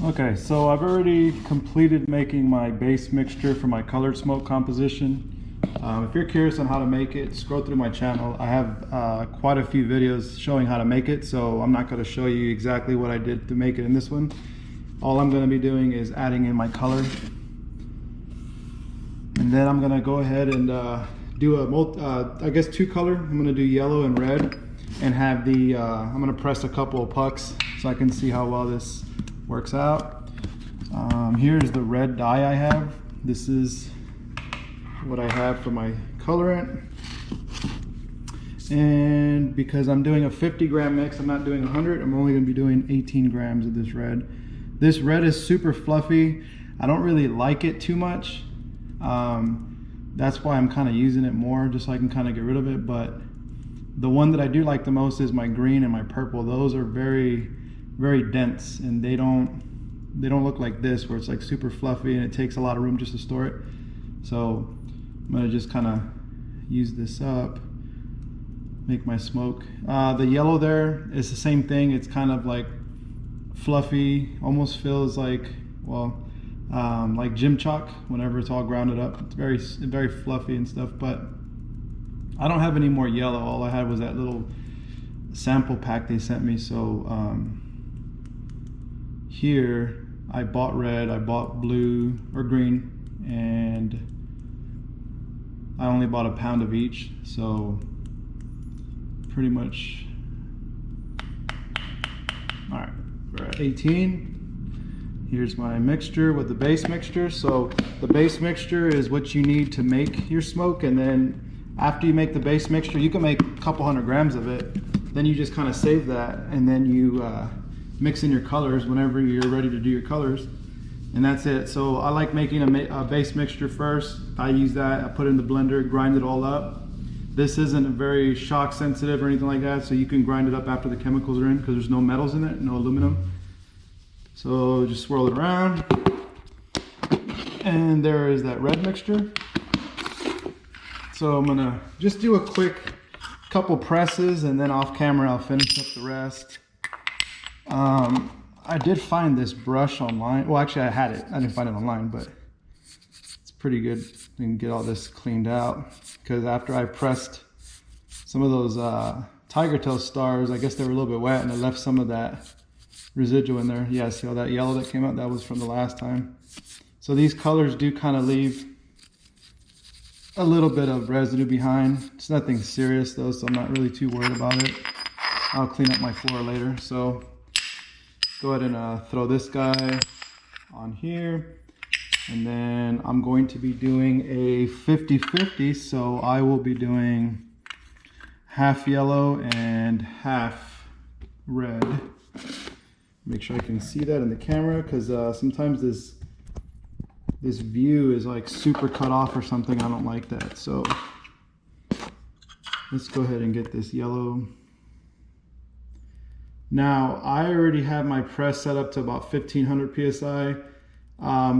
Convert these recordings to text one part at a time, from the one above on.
Okay, so I've already completed making my base mixture for my colored smoke composition. If you're curious on how to make it, scroll through my channel. I have quite a few videos showing how to make it, so I'm not going to show you exactly what I did to make it in this one. All I'm going to be doing is adding in my color. And then I'm going to go ahead and do I guess two color. I'm going to do yellow and red, and have the, I'm going to press a couple of pucks so I can see how well this works out. Here's the red dye I have. This is what I have for my colorant. And because I'm doing a 50-gram mix, I'm not doing 100, I'm only going to be doing 18 grams of this red. This red is super fluffy. I don't really like it too much. That's why I'm kind of using it more, just so I can kind of get rid of it. But the one that I do like the most is my green and my purple. Those are very, very dense, and they don't look like this, where it's like super fluffy and it takes a lot of room just to store it. So I'm gonna just kind of use this up, make my smoke. The yellow there is the same thing. It's kind of like fluffy, almost feels like, well, like gym chalk whenever it's all grounded up. It's very fluffy and stuff, but I don't have any more yellow. All I had was that little sample pack they sent me. So here I bought red, I bought blue or green, and I only bought a pound of each. So pretty much, all right, we're at 18. Here's my mixture with the base mixture. So the base mixture is what you need to make your smoke, and then after you make the base mixture, you can make a couple 100 grams of it. Then you just kind of save that, and then you mix in your colors whenever you're ready to do your colors, and that's it. So I like making a base mixture first. I use that, I put it in the blender, grind it all up. This isn't very shock sensitive or anything like that, so you can grind it up after the chemicals are in, because there's no metals in it, no aluminum. So just swirl it around, and there is that red mixture. So I'm gonna just do a quick couple presses, and then off camera I'll finish up the rest. I did find this brush online. Well, actually I had it. I didn't find it online, but it's pretty good. We can get all this cleaned out, because after I pressed some of those tiger tail stars, I guess they were a little bit wet, and it left some of that residual in there. Yeah, see all that yellow that came out? That was from the last time. So these colors do kind of leave a little bit of residue behind. It's nothing serious though, so I'm not really too worried about it. I'll clean up my floor later. So go ahead and throw this guy on here, and then I'm going to be doing a 50-50. So I will be doing half yellow and half red. Make sure I can see that in the camera, because sometimes this view is like super cut off or something. I don't like that. So let's go ahead and get this yellow. Now I already have my press set up to about 1500 psi.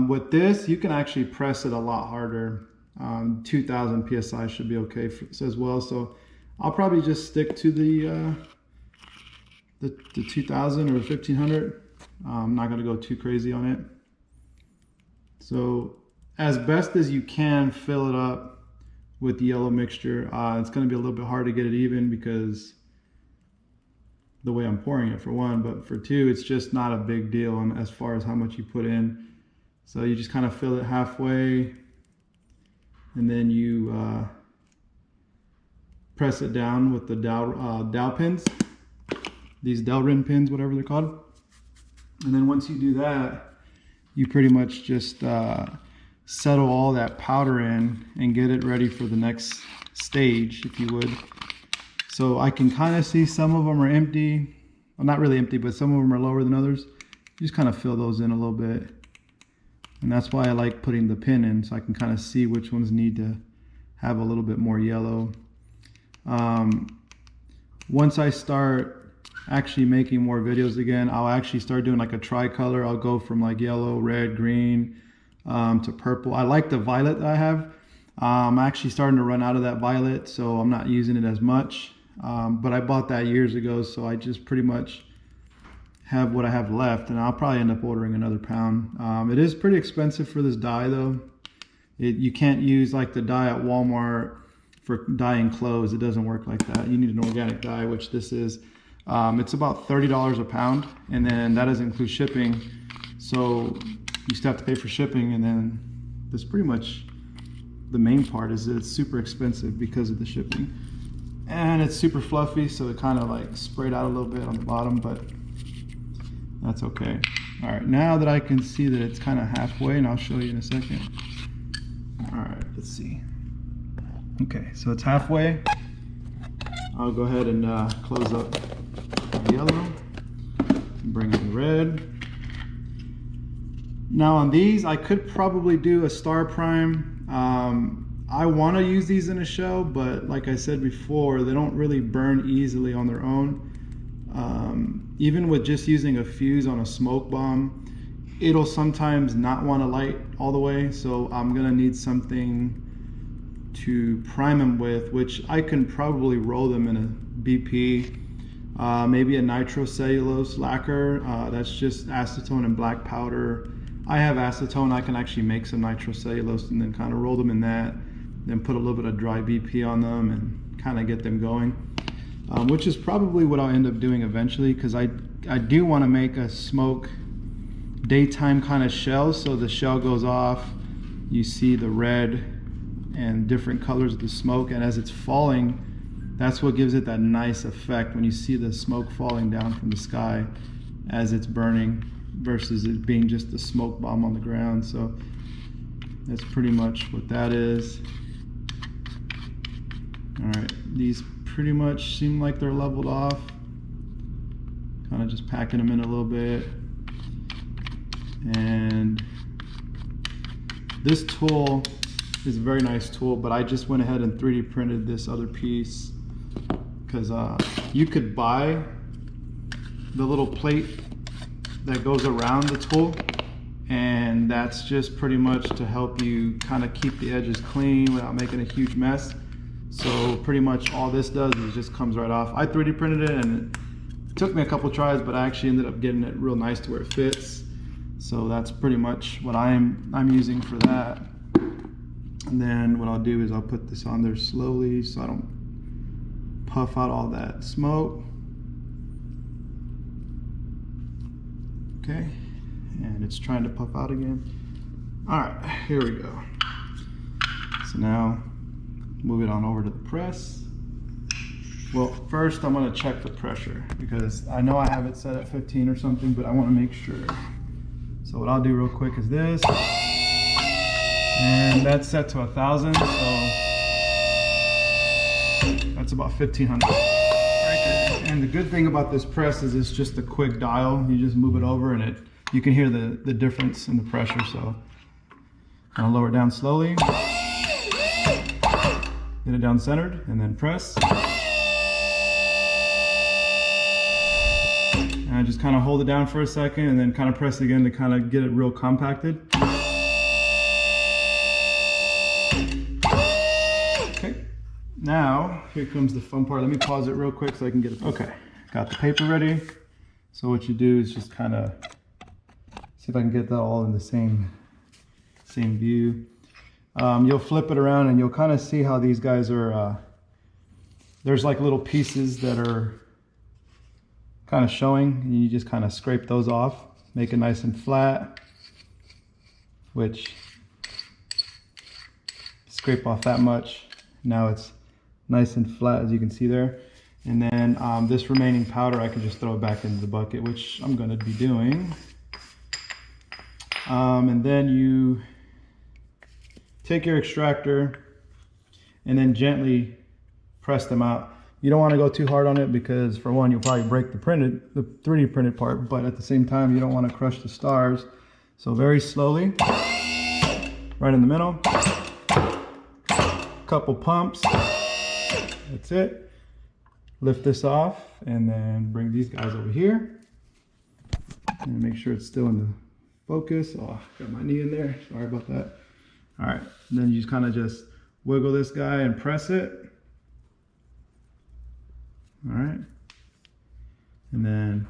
With this, you can actually press it a lot harder. 2000 psi should be okay as well. So I'll probably just stick to the 2000 or 1500. I'm not going to go too crazy on it. So as best as you can, fill it up with the yellow mixture. It's going to be a little bit hard to get it even, because the way I'm pouring it, for one, but for two, it's just not a big deal as far as how much you put in. So you just kind of fill it halfway, and then you press it down with the dowel pins, these Delrin pins, whatever they're called. And then once you do that, you pretty much just settle all that powder in and get it ready for the next stage, if you would. So I can kind of see some of them are empty. Well, not really empty, but some of them are lower than others. You just kind of fill those in a little bit. And that's why I like putting the pin in, so I can kind of see which ones need to have a little bit more yellow. Once I start actually making more videos again, I'll actually start doing like a tricolor. I'll go from like yellow, red, green to purple. I like the violet that I have. I'm actually starting to run out of that violet, so I'm not using it as much. But I bought that years ago, so I just pretty much have what I have left, and I'll probably end up ordering another pound. It is pretty expensive for this dye though. You can't use like the dye at Walmart for dyeing clothes. It doesn't work like that. You need an organic dye, which this is. It's about $30 a pound, and then that doesn't include shipping. So you still have to pay for shipping, and then that's pretty much the main part, is that it's super expensive because of the shipping. And it's super fluffy, so it kind of like sprayed out a little bit on the bottom, but that's okay. All right, now that I can see that it's kind of halfway, and I'll show you in a second. All right, let's see. Okay, so it's halfway. I'll go ahead and close up the yellow, bring in the red. Now on these, I could probably do a star prime. I want to use these in a shell, but like I said before, they don't really burn easily on their own. Even with just using a fuse on a smoke bomb, it'll sometimes not want to light all the way, so I'm gonna need something to prime them with, which I can probably roll them in a BP, maybe a nitrocellulose lacquer. That's just acetone and black powder. I have acetone. I can actually make some nitrocellulose and then kind of roll them in that, then put a little bit of dry BP on them and kind of get them going, which is probably what I'll end up doing eventually, because I do want to make a smoke daytime kind of shell. So the shell goes off, you see the red and different colors of the smoke, and as it's falling, that's what gives it that nice effect when you see the smoke falling down from the sky as it's burning, versus it being just a smoke bomb on the ground. So that's pretty much what that is. All right, these pretty much seem like they're leveled off. Kind of just packing them in a little bit. And this tool is a very nice tool, but I just went ahead and 3D printed this other piece, because you could buy the little plate that goes around the tool, and that's just pretty much to help you kind of keep the edges clean without making a huge mess. So pretty much all this does is just comes right off. I 3D printed it, and it took me a couple tries, but I actually ended up getting it real nice to where it fits. So that's pretty much what I'm using for that. And then what I'll do is I'll put this on there slowly so I don't puff out all that smoke. Okay, and it's trying to puff out again. All right, here we go. So now move it on over to the press. Well, first I'm gonna check the pressure, because I know I have it set at 15 or something, but I wanna make sure. So what I'll do real quick is this, and that's set to 1,000, so that's about 1,500 right there. And the good thing about this press is it's just a quick dial. You just move it over, and you can hear the difference in the pressure. So I'll lower it down slowly, get it down centered, and then press. And I just kind of hold it down for a second, and then kind of press again to kind of get it real compacted. Okay, now here comes the fun part. Let me pause it real quick so I can get it. Okay, got the paper ready. So what you do is just kind of see if I can get that all in the same view. You'll flip it around, and you'll kind of see how these guys are, there's like little pieces that are kind of showing, and you just kind of scrape those off, make it nice and flat, which scrape off that much. Now it's nice and flat, as you can see there. And then this remaining powder, I can just throw it back into the bucket, which I'm going to be doing. And then you take your extractor and then gently press them out. You don't want to go too hard on it, because for one, you'll probably break the 3D printed part, but at the same time, you don't want to crush the stars. So very slowly, right in the middle, couple pumps, that's it. Lift this off, and then bring these guys over here, and make sure it's still in the focus. Oh, got my knee in there, sorry about that. All right, and then you just kind of just wiggle this guy and press it. All right, and then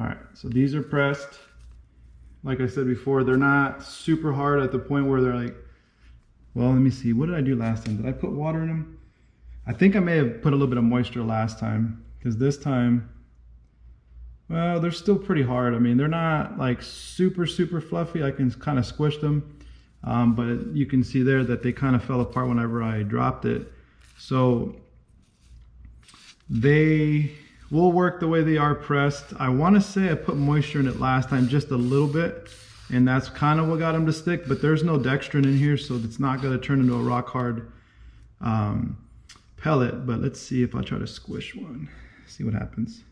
All right, so these are pressed. Like I said before, they're not super hard at the point where they're like, well, let me see. What did I do last time? Did I put water in them? I think I may have put a little bit of moisture last time, because this time, well, they're still pretty hard. I mean, they're not like super fluffy. I can kind of squish them, but you can see there that they kind of fell apart whenever I dropped it. So they will work the way they are pressed. I want to say I put moisture in it last time, just a little bit, and that's kind of what got them to stick, but there's no dextrin in here, so it's not going to turn into a rock hard pellet. But let's see if I try to squish one, see what happens.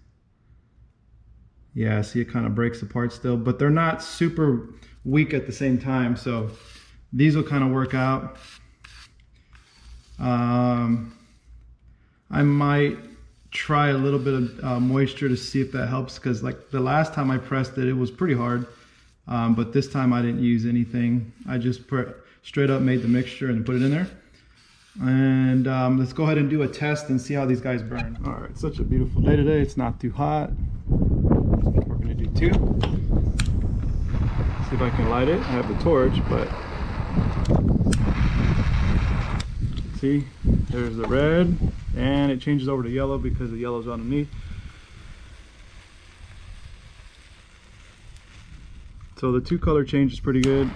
Yeah, see, it kind of breaks apart still, but they're not super weak at the same time, so these will kind of work out. I might try a little bit of moisture to see if that helps, because like the last time I pressed it, it was pretty hard, but this time I didn't use anything. I just straight up made the mixture and put it in there. And let's go ahead and do a test and see how these guys burn. All right, such a beautiful day today. It's not too hot. We're gonna do 2. See if I can light it. I have the torch, but see, there's the red, and it changes over to yellow because the yellow's underneath. So the 2 color change is pretty good.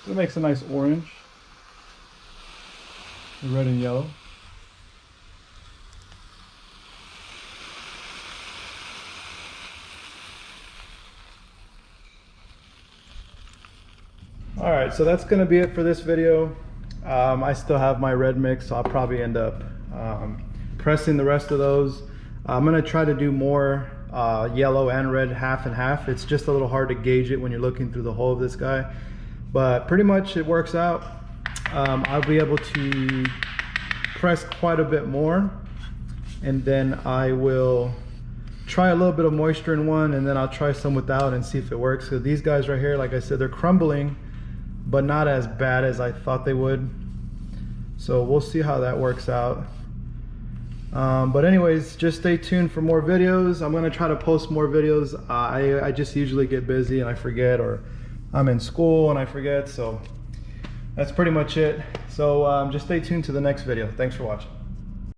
It makes a nice orange, the red and yellow. All right, so that's gonna be it for this video. I still have my red mix, so I'll probably end up pressing the rest of those. I'm gonna try to do more yellow and red, half and half. It's just a little hard to gauge it when you're looking through the hole of this guy, but pretty much it works out. I'll be able to press quite a bit more, and then I will try a little bit of moisture in one, and then I'll try some without and see if it works. So these guys right here, like I said, they're crumbling, but not as bad as I thought they would. So we'll see how that works out. But anyways, just stay tuned for more videos. I'm gonna try to post more videos. I just usually get busy and I forget, or I'm in school and I forget. So that's pretty much it. So just stay tuned to the next video. Thanks for watching.